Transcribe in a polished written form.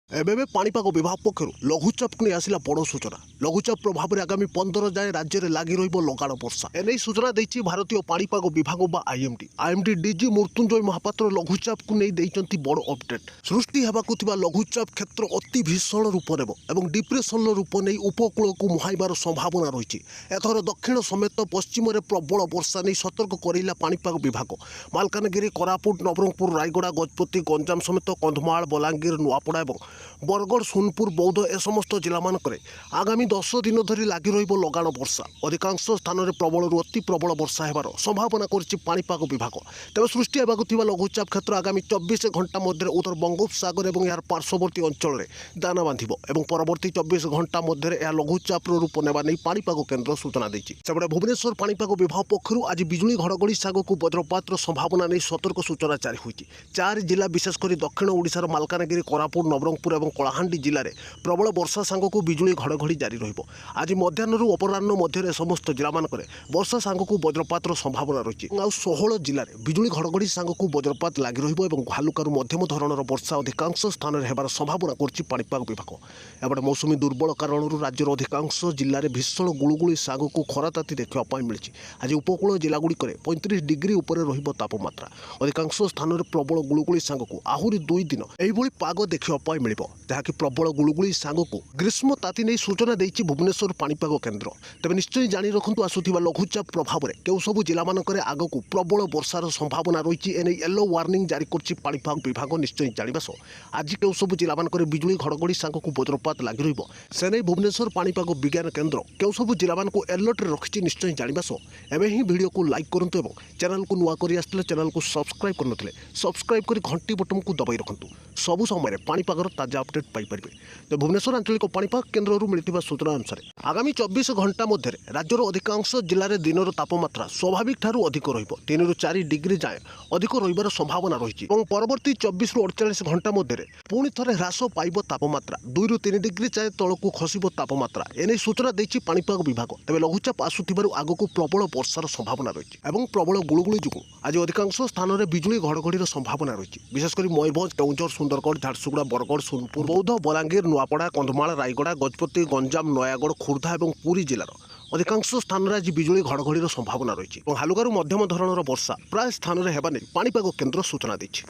एबे पाणीपाग विभाग पक्षर लघुचाप को नहीं आसला बड़ सूचना। लघुचाप प्रभाव में आगामी 15 जाए राज्य में लगी लगाण वर्षा एने सूचना देती भारतीय पाणीपाग विभाग बा आईएमडी डीजी मृत्युंजय महापात्र लघुचाप को नहीं देइचंती बड़ अपडेट। सृष्टि होगा लघुचाप क्षेत्र अति भीषण रूप नेब और डिप्रेसन रूप नहीं उपकूल को मुहाइबार संभावना रही। एथर दक्षिण समेत पश्चिम में प्रबल वर्षा नहीं सतर्क करेला पाणीपाग विभाग। मालकानगिरी, कोरापुट, नवरंगपुर, रायगड़ा, गजपति, गंजाम समेत कंधमाल, बलांगीर, नुआपड़ा और बरगढ़, सोनपुर, बौद्ध ए समस्त जिला मानकरे आगामी 10 दिन धरी लगी लगाण वर्षा। अधिकांश स्थान में प्रबल अति प्रबल वर्षा होबार संभावना करिछि पाणीपाग विभाग। तेज सृष्टि होगा लघुचाप क्षेत्र आगामी 24 घंटा मध्य उत्तर बंगोपसागर और यार पार्श्ववर्ती अंचल में दाना बांधिब और परवर्ती 24 घंटा मध्य यह लघुचाप रूप नेबा नहीं पाणीपाग केन्द्र सूचना देछि। सेपटे भुवनेश्वर पाणीपाग विभाग पक्षर आज बिजुली घड़घड़ी सागक वज्रपात संभावना नहीं सतर्क सूचना जारी होती। 4 जिला विशेषकर दक्षिण ओडिशार मालकानगिरी, कोरापुट, नवरंगपुर और कलाहांडी जिले में प्रबल वर्षा सांगक बिजुली घड़घड़ी जारी रहिब। आज मध्याह्न अपराह्न मध्य समस्त जिला मानकरे वर्षा सांगक वज्रपात संभावना रही। 16 जिले में बिजुली घड़घड़ी सांगक वज्रपात लगी रहिब और हालुकारू मध्यम धरणर वर्षा अधिकांश स्थान में होबार संभावना करछि पाणीपाग विभाग। एपटे मौसुमी दुर्बल कारण राज्यर अधिकांश जिले में भीषण गुळुगुळी सांगक खरा ताती देखा मिली। आज उपकूल जिलागुड़िक 35 डिग्री उपर रहिब तापमात्रा। अधिकांश स्थान में प्रबल गुळुगुळी सांगक आहुरी 2 दिन एहिभଳି पाग देखा मिलिब, जहाँकि प्रबल गुळुगुळी सांगक ग्रीष्म ताती नहीं सूचना देछि भुवनेश्वर पाणीपाग केन्द्र। तेज निश्चय जानी रखु आसुथिबा लघुचाप प्रभाव में केउ सबु जिला मानकरे आगक प्रबल वर्षार संभावना रही। एने येलो वार्निंग जारी करछि पाणीपाग विभाग। निश्चय जानिबा सो आज केउ सबु जिला मानकरे बिजुली घड़घड़ी सांगक वज्रपात लगी रहिब सेने भुवनेश्वर पाणीपाग विज्ञान केन्द्र केउ सबु जिला मानकु अलर्ट रे रखिछि। निश्चय जानिबा सो एबे ही वीडियो को लाइक करंतु और चैनल को नुआ करी आस्ते चैनल को सब्सक्राइब करनथिले सब्सक्राइब करी घंटी बटन को दबाई रखंतु। सबु समय पाणीपागर ताजा अपडेट पाई परिबे। तो भुवनेश्वर आंचलिक पाणीपाग केन्द्र मिलता सूचना अनुसार आगामी 24 घंटा मध्य राज्यर अधिकांश जिले में दिन तापमात्रा स्वाभाविक ठारू अधिक रहिब। 3 ରୁ 4 डिग्री जाए अधिक रहिबार संभावना रही। परवर्ती 24 ରୁ 48 घंटा मध्य पुणी थे ह्रास पाइब तापमात्रा 2 ରୁ 3 डिग्री जाए तलक खसिब तापमात्रा। एने सूचना देछि पाणीपाग विभाग। तेज लघुचाप आसुथिबारु आगक प्रबल वर्षार संभावना रही और प्रबल गुळुगुळी जोगु आज अधिकांश स्थान में बिजुली घड़घड़ी संभावना रही। विशेषकर मयूरभंज, केउंझर, सुंदरगढ़, झारसुगुड़ा, बरगढ़, सोनपुर, बौद्ध, बलांगीर, नुआपड़ा, कंधमाल, रायगड़ा, गजपति, गंजाम, नयागढ़, खुर्धा और पुरी जिलार अधिकांश स्थान में आज बिजुली घड़घड़ी संभावना रही। हालुकारू मध्यम धरणर वर्षा प्राय स्थान में हेबा नहीं पाणीपाग केन्द्र सूचना देछि।